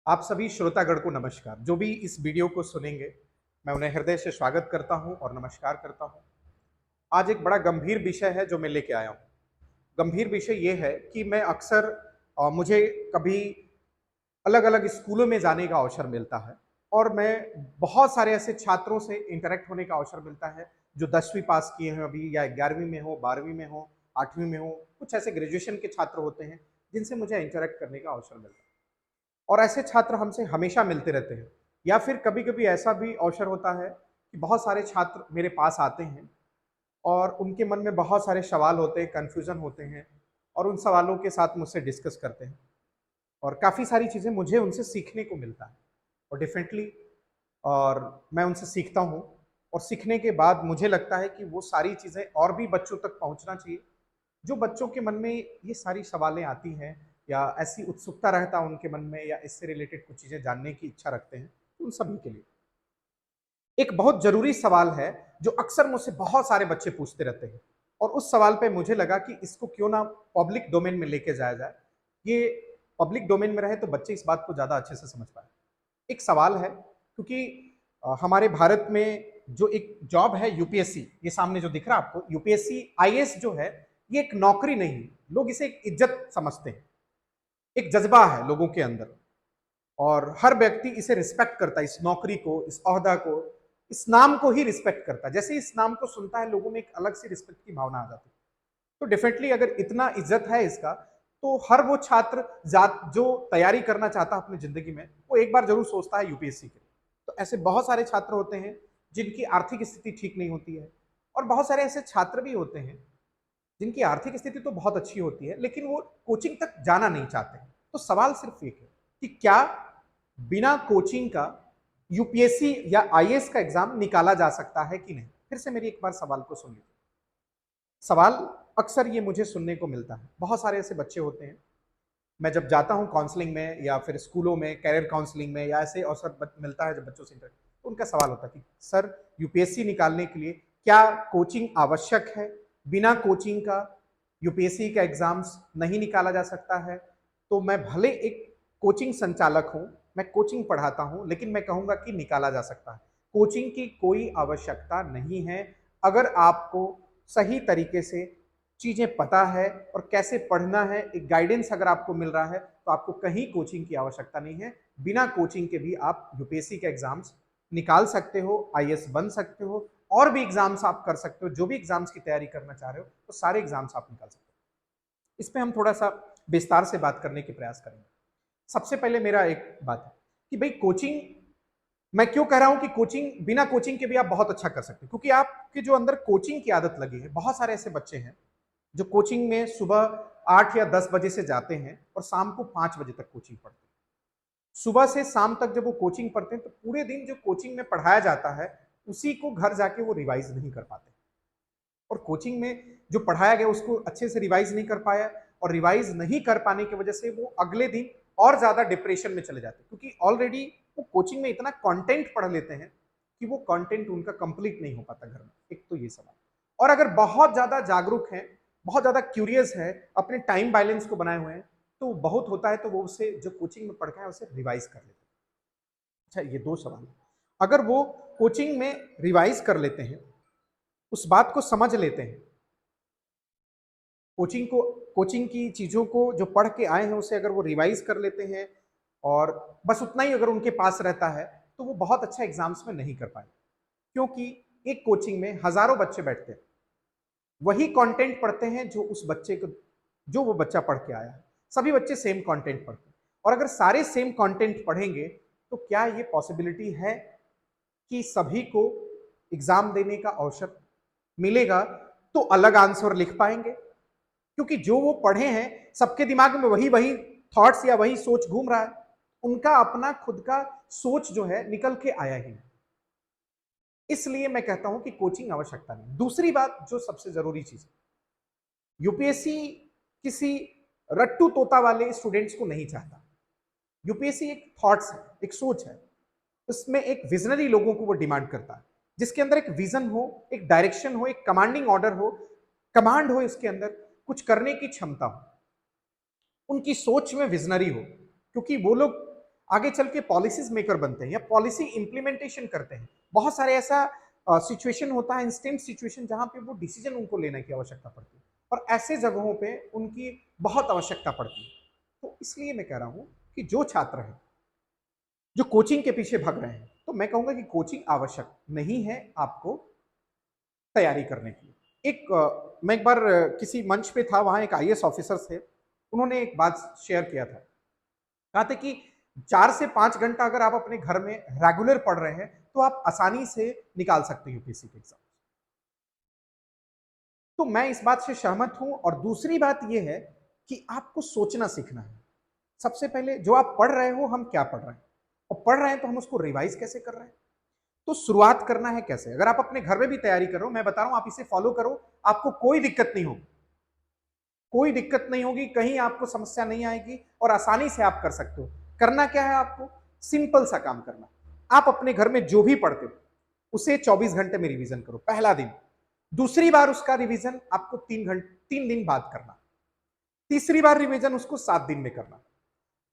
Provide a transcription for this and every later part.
आप सभी श्रोतागण को नमस्कार। जो भी इस वीडियो को सुनेंगे, मैं उन्हें हृदय से स्वागत करता हूं और नमस्कार करता हूं। आज एक बड़ा गंभीर विषय है जो मैं लेके आया हूं। गंभीर विषय ये है कि मैं अक्सर मुझे कभी अलग-अलग स्कूलों में जाने का अवसर मिलता है और मैं बहुत सारे ऐसे छात्रों से इंटरैक्ट होने का अवसर मिलता है, जो 10वीं पास किए हैं अभी या 11वीं में हो, 12वीं में हो, 8वीं में हो। कुछ ऐसे ग्रेजुएशन के छात्र होते हैं, जिनसे मुझे इंटरैक्ट करने का अवसर मिलता है। और ऐसे छात्र हमसे हमेशा मिलते रहते हैं या फिर कभी-कभी ऐसा भी अवसर होता है कि बहुत सारे छात्र मेरे पास आते हैं और उनके मन में बहुत सारे सवाल होते हैं, कन्फ्यूज़न होते हैं और उन सवालों के साथ मुझसे डिस्कस करते हैं और काफ़ी सारी चीज़ें मुझे उनसे सीखने को मिलता है और डेफ़िनेटली और मैं उनसे सीखता हूँ और सीखने के बाद मुझे लगता है कि वो सारी चीज़ें और भी बच्चों तक पहुँचना चाहिए। जो बच्चों के मन में ये सारी सवालें आती हैं या ऐसी उत्सुकता रहता है उनके मन में या इससे रिलेटेड कुछ चीज़ें जानने की इच्छा रखते हैं, उन सभी के लिए। एक बहुत ज़रूरी सवाल है, जो अक्सर मुझसे बहुत सारे बच्चे पूछते रहते हैं और उस सवाल पे मुझे लगा कि इसको क्यों ना पब्लिक डोमेन में लेके जाया जाए। ये पब्लिक डोमेन में रहे तो बच्चे इस बात को ज़्यादा अच्छे से समझ पाएँ। एक सवाल है क्योंकि हमारे भारत में जो एक जॉब है यूपीएससी, ये सामने जो दिख रहा है आपको, यूपीएससी आईएएस जो है, ये एक नौकरी नहीं है, लोग इसे एक इज्जत समझते हैं, एक जज्बा है लोगों के अंदर और हर व्यक्ति इसे रिस्पेक्ट करता है, इस नौकरी को, इस ओहदा को, इस नाम को ही रिस्पेक्ट करता है। जैसे ही इस नाम को सुनता है, लोगों में एक अलग सी रिस्पेक्ट की भावना आ जाती है। तो डेफिनेटली अगर इतना इज्जत है इसका, तो हर वो छात्र जो तैयारी करना चाहता है अपनी जिंदगी में, वो एक बार जरूर सोचता है यूपीएससी के लिए। तो ऐसे बहुत सारे छात्र होते हैं जिनकी आर्थिक स्थिति ठीक नहीं होती है और बहुत सारे ऐसे छात्र भी होते हैं जिनकी आर्थिक स्थिति तो बहुत अच्छी होती है लेकिन वो कोचिंग तक जाना नहीं चाहते। तो सवाल सिर्फ एक है कि क्या बिना कोचिंग का यूपीएससी या आईएएस का एग्जाम निकाला जा सकता है कि नहीं। फिर से मेरी एक बार सवाल को सुनिए। सवाल अक्सर ये मुझे सुनने को मिलता है, बहुत सारे ऐसे बच्चे होते हैं, मैं जब जाता हूँ काउंसलिंग में या फिर स्कूलों में कैरियर काउंसलिंग में या ऐसे अवसर मिलता है जब बच्चों से इंटरेक्ट, तो उनका सवाल होता है कि सर यूपीएससी निकालने के लिए क्या कोचिंग आवश्यक है, बिना कोचिंग का यूपीएससी का एग्जाम्स नहीं निकाला जा सकता है। तो मैं भले एक कोचिंग संचालक हूँ, मैं कोचिंग पढ़ाता हूँ, लेकिन मैं कहूँगा कि निकाला जा सकता है। कोचिंग की कोई आवश्यकता नहीं है अगर आपको सही तरीके से चीज़ें पता है और कैसे पढ़ना है, एक गाइडेंस अगर आपको मिल रहा है, तो आपको कहीं कोचिंग की आवश्यकता नहीं है। बिना कोचिंग के भी आप यूपीएससी के एग्जाम्स निकाल सकते हो, आईएएस बन सकते हो और भी एग्जाम्स आप कर सकते हो। जो भी एग्जाम्स की तैयारी करना चाह रहे हो, तो सारे एग्जाम्स आप निकाल सकते हो। इस पे हम थोड़ा-सा विस्तार से बात करने के प्रयास करेंगे। सबसे पहले मेरा एक बात है कि भई कोचिंग, मैं क्यों कह रहा हूं कि कोचिंग, बिना कोचिंग के भी आप बहुत अच्छा कर सकते हो, क्योंकि आपके जो अंदर कोचिंग की आदत लगी है, बहुत सारे ऐसे बच्चे हैं जो कोचिंग में सुबह 8 या 10 बजे से जाते हैं और शाम को 5 बजे तक कोचिंग पढ़ते हैं। सुबह से शाम तक जब वो कोचिंग पढ़ते हैं तो पूरे दिन जो कोचिंग में पढ़ाया जाता है, उसी को घर जाके वो रिवाइज नहीं कर पाते और कोचिंग में जो पढ़ाया गया उसको अच्छे से रिवाइज नहीं कर पाया और रिवाइज नहीं कर पाने की वजह से वो अगले दिन और ज्यादा डिप्रेशन में चले जाते हैं, क्योंकि ऑलरेडी वो कोचिंग में इतना कंटेंट पढ़ लेते हैं कि वो कंटेंट उनका कंप्लीट नहीं हो पाता घर में। एक तो ये सवाल। और अगर बहुत ज्यादा जागरूक हैं, बहुत ज्यादा क्यूरियस है, अपने टाइम बैलेंस को बनाए हुए हैं, तो बहुत होता है तो वो उसे जो कोचिंग में पढ़ के है उसे रिवाइज कर लेते हैं। अच्छा, ये दो सवाल। अगर वो कोचिंग में रिवाइज कर लेते हैं, उस बात को समझ लेते हैं, कोचिंग की चीज़ों को जो पढ़ के आए हैं उसे अगर वो रिवाइज कर लेते हैं और बस उतना ही अगर उनके पास रहता है, तो वो बहुत अच्छा एग्जाम्स में नहीं कर पाए, क्योंकि एक कोचिंग में हजारों बच्चे बैठते हैं, वही कंटेंट पढ़ते हैं जो उस बच्चे को, जो वो बच्चा पढ़ के आया है। सभी बच्चे सेम कंटेंट पढ़ते हैं और अगर सारे सेम कंटेंट पढ़ेंगे तो क्या ये पॉसिबिलिटी है कि सभी को एग्जाम देने का अवसर मिलेगा, तो अलग आंसर लिख पाएंगे? क्योंकि जो वो पढ़े हैं, सबके दिमाग में वही वही थॉट्स या वही सोच घूम रहा है, उनका अपना खुद का सोच जो है निकल के आया ही नहीं। इसलिए मैं कहता हूं कि कोचिंग आवश्यकता नहीं। दूसरी बात जो सबसे जरूरी चीज है, यूपीएससी किसी रट्टू तोता वाले स्टूडेंट्स को नहीं चाहता। यूपीएससी एक थॉट्स है, एक सोच है, उसमें एक विजनरी लोगों को वो डिमांड करता है, जिसके अंदर एक विजन हो, एक डायरेक्शन हो, एक कमांडिंग ऑर्डर हो, कमांड हो, इसके अंदर कुछ करने की क्षमता हो, उनकी सोच में विजनरी हो। क्योंकि वो लोग आगे चल के पॉलिसीज मेकर बनते हैं या पॉलिसी इंप्लीमेंटेशन करते हैं। बहुत सारे ऐसा सिचुएशन होता है, इंस्टेंट सिचुएशन, जहां पे वो डिसीजन उनको लेने की आवश्यकता पड़ती है और ऐसे जगहों पे उनकी बहुत आवश्यकता पड़ती है। तो इसलिए मैं कह रहा हूं कि जो छात्र हैं जो कोचिंग के पीछे भाग रहे हैं, तो मैं कहूंगा कि कोचिंग आवश्यक नहीं है आपको तैयारी करने की। मैं एक बार किसी मंच पे था, वहां एक आईएएस ऑफिसर थे, उन्होंने एक बात शेयर किया था। कहा था कि 4 से 5 घंटा अगर आप अपने घर में रेगुलर पढ़ रहे हैं तो आप आसानी से निकाल सकते हैं यूपीएससी के एग्जाम। तो मैं इस बात से सहमत हूं। और दूसरी बात यह है कि आपको सोचना सीखना है। सबसे पहले जो आप पढ़ रहे हो, हम क्या पढ़ रहे हैं, और पढ़ रहे हैं तो हम उसको रिवाइज कैसे कर रहे हैं। तो शुरुआत करना है कैसे। अगर आप अपने घर में भी तैयारी कर रहे हो, मैं बता रहा हूं आप इसे फॉलो करो, आपको कोई दिक्कत नहीं होगी, कोई दिक्कत नहीं होगी, कहीं आपको समस्या नहीं आएगी और आसानी से आप कर सकते हो। करना क्या है, आपको सिंपल सा काम करना। आप अपने घर में जो भी पढ़ते हो उसे 24 घंटे में रिवीजन करो पहला दिन। दूसरी बार उसका रिवीजन आपको 3 दिन बाद करना। तीसरी बार रिवीजन उसको 7 दिन में करना।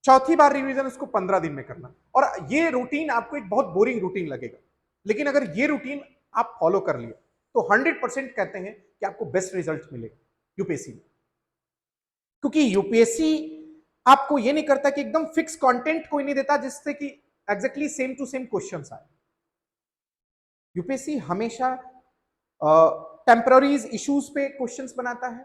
चौथी बार रिवीजन उसको 15 दिन में करना। और ये रूटीन आपको एक बहुत बोरिंग रूटीन लगेगा, लेकिन अगर ये रूटीन आप फॉलो कर लिए तो 100% कहते हैं कि आपको बेस्ट रिजल्ट मिलेगा यूपीएससी में। क्योंकि यूपीएससी आपको ये नहीं करता कि एकदम फिक्स कंटेंट कोई नहीं देता जिससे कि exactly same to same questions आए। यूपीएससी हमेशा टेम्पररीज इश्यूज पे क्वेश्चंस बनाता है,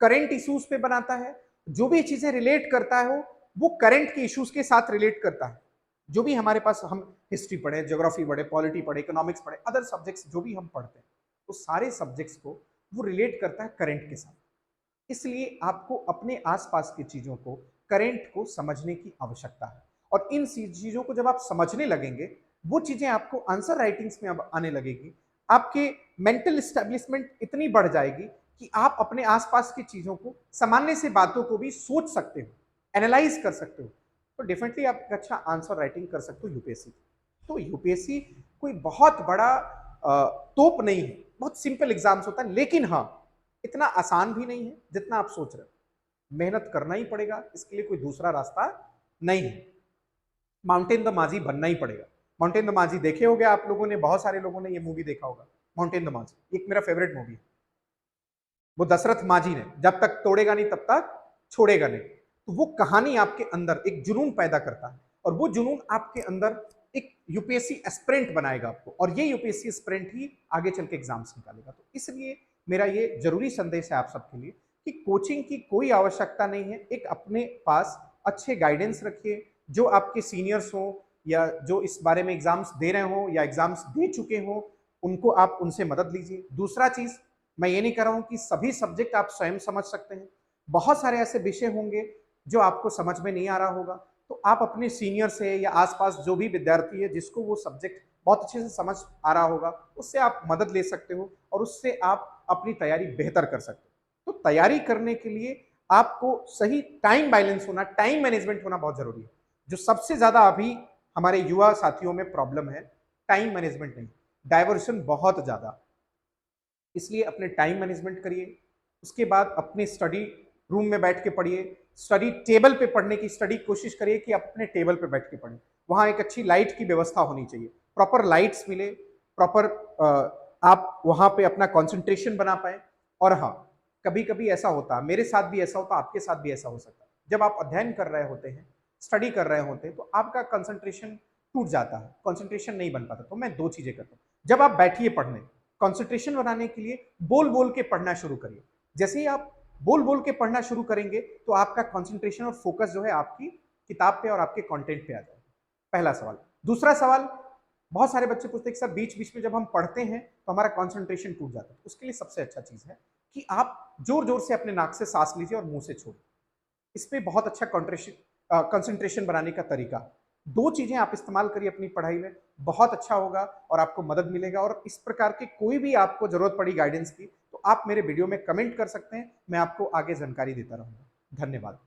करंट इश्यूज पे बनाता है। जो भी चीजें रिलेट करता है वो करंट के इश्यूज के साथ रिलेट करता है। जो भी हमारे पास, हम हिस्ट्री पढ़े, ज्योग्राफी पढ़े, पॉलिटी पढ़े, इकोनॉमिक्स पढ़े, अदर सब्जेक्ट्स जो भी हम पढ़ते हैं, तो सारे सब्जेक्ट्स को वो रिलेट करता है करंट के साथ। इसलिए आपको अपने आसपास की चीजों को, करंट को समझने की आवश्यकता है। और इन चीजों को जब आप समझने लगेंगे, वो चीजें आपको आंसर राइटिंग्स में अब आने लगेगी। आपके मेंटल स्टैब्लिशमेंट इतनी बढ़ जाएगी कि आप अपने आसपास की चीजों को, सामान्य से बातों को भी सोच सकते हो, एनालाइज कर सकते हो। तो डेफिनेटली आप एक अच्छा आंसर राइटिंग कर सकते हो यूपीएससी। तो यूपीएससी कोई बहुत बड़ा तोप नहीं है, बहुत सिंपल एग्जाम्स होता है, लेकिन हाँ इतना आसान भी नहीं है जितना आप सोच रहे हो। मेहनत करना ही पड़ेगा, इसके लिए कोई दूसरा रास्ता नहीं है। माउंटेन द माजी बनना ही पड़ेगा। माउंटेन द माजी देखे होगे आप लोगों ने, बहुत सारे लोगों ने ये मूवी देखा होगा, माउंटेन द माजी। एक मेरा फेवरेट मूवी है। वो दशरथ माजी ने, जब तक तोड़ेगा नहीं तब तक छोड़ेगा नहीं। तो वो कहानी आपके अंदर एक जुनून पैदा करता है, और वो जुनून आपके अंदर एक यूपीएससी एस्पिरेंट बनाएगा आपको, और ये यूपीएससी एस्पिरेंट ही आगे चल के एग्जाम्स निकालेगा। तो इसलिए मेरा ये जरूरी संदेश है आप सबके लिए कि कोचिंग की कोई आवश्यकता नहीं है। एक अपने पास अच्छे गाइडेंस रखिए, जो आपके सीनियर्स हो या जो इस बारे में एग्जाम्स दे रहे हो या एग्जाम्स दे चुके हो, उनको आप उनसे मदद लीजिए। दूसरा चीज, मैं ये नहीं कह रहा हूं कि सभी सब्जेक्ट आप स्वयं समझ सकते हैं। बहुत सारे ऐसे विषय होंगे जो आपको समझ में नहीं आ रहा होगा, तो आप अपने सीनियर से या आसपास जो भी विद्यार्थी है जिसको वो सब्जेक्ट बहुत अच्छे से समझ आ रहा होगा, उससे आप मदद ले सकते हो और उससे आप अपनी तैयारी बेहतर कर सकते हो। तो तैयारी करने के लिए आपको सही टाइम बैलेंस होना, टाइम मैनेजमेंट होना बहुत जरूरी है। जो सबसे ज्यादा अभी हमारे युवा साथियों में प्रॉब्लम है, टाइम मैनेजमेंट नहीं, डाइवर्शन बहुत ज्यादा। इसलिए अपने टाइम मैनेजमेंट करिए। उसके बाद अपने स्टडी रूम में बैठ के पढ़िए। स्टडी टेबल पे पढ़ने की स्टडी कोशिश करिए कि आप अपने टेबल पे बैठ के पढ़ें। वहाँ एक अच्छी लाइट की व्यवस्था होनी चाहिए, प्रॉपर लाइट्स मिले, प्रॉपर आप वहाँ पे अपना कॉन्सेंट्रेशन बना पाए। और हाँ, कभी कभी ऐसा होता है, मेरे साथ भी ऐसा होता है, आपके साथ भी ऐसा हो सकता है, जब आप अध्ययन कर रहे होते हैं, स्टडी कर रहे होते हैं, तो आपका कंसंट्रेशन टूट जाता है, कंसंट्रेशन नहीं बन पाता। तो मैं दो चीजें करता हूँ। जब आप बैठिए पढ़ने, कंसंट्रेशन बनाने के लिए बोल बोल के पढ़ना शुरू करिए। जैसे ही आप बोल बोल के पढ़ना शुरू करेंगे तो आपका कंसंट्रेशन और फोकस जो है आपकी किताब पे और आपके कंटेंट पे आ जाएगा। पहला सवाल। दूसरा सवाल, बहुत सारे बच्चे पूछते हैं कि सर बीच बीच में जब हम पढ़ते हैं तो हमारा कंसंट्रेशन टूट जाता है। उसके लिए सबसे अच्छा चीज है कि आप जोर जोर से अपने नाक से सांस लीजिए और मुंह से छोड़िए। इस पे बहुत अच्छा कंसंट्रेशन बनाने का तरीका। दो चीजें आप इस्तेमाल करिए अपनी पढ़ाई में, बहुत अच्छा होगा और आपको मदद मिलेगा। और इस प्रकार की कोई भी आपको जरूरत पड़ी गाइडेंस की, तो आप मेरे वीडियो में कमेंट कर सकते हैं, मैं आपको आगे जानकारी देता रहूंगा। धन्यवाद।